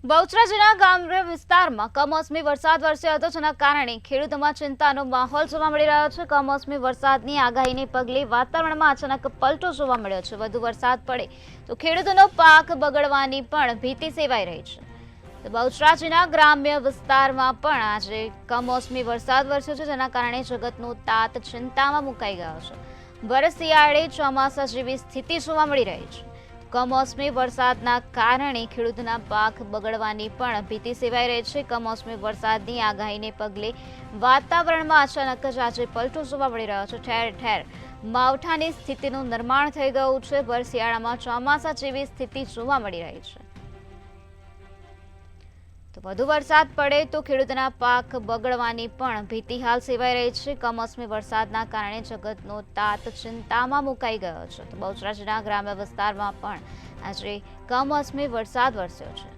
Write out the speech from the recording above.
બહુચરાજીના ગ્રામ્ય વિસ્તારમાં કમોસમી વરસાદ વરસ્યો હતો, જેના કારણે ખેડૂતોમાં ચિંતાનો માહોલ જોવા મળી રહ્યો છે. કમોસમી વરસાદની આગાહીને પગલે વાતાવરણમાં અચાનક પલટો જોવા મળ્યો છે. વધુ વરસાદ પડે તો ખેડૂતોનો પાક બગડવાની પણ ભીતિ સેવાઈ રહી છે. તો બહુચરાજીના ગ્રામ્ય વિસ્તારમાં પણ આજે કમોસમી વરસાદ વરસ્યો છે, જેના કારણે જગતનો તાત ચિંતામાં મુકાઈ ગયો છે. ભર શિયાળે ચોમાસા જેવી સ્થિતિ જોવા મળી રહી છે. કમોસમી વરસાદના કારણે ખેડૂતોના પાક બગડવાની પણ ભીતિ સેવાઈ રહી છે. કમોસમી વરસાદની આગાહીને પગલે વાતાવરણમાં અચાનક જ આજે પલટો જોવા મળી રહ્યો છે. ઠેર ઠેર માવઠાની સ્થિતિનું નિર્માણ થઈ ગયું છે. ભર શિયાળામાં ચોમાસા જેવી સ્થિતિ જોવા મળી રહી છે. તો વધુ વરસાદ પડે તો ખેડૂતોના પાક બગડવાની પણ ભીતિ હાલ સેવાઈ રહી છે. કમોસમી વરસાદના કારણે જગતનો તાત ચિંતામાં મુકાઈ ગયો છે. તો બહુચરાજીના ગ્રામ્ય વિસ્તારમાં પણ આજે કમોસમી વરસાદ વરસ્યો છે.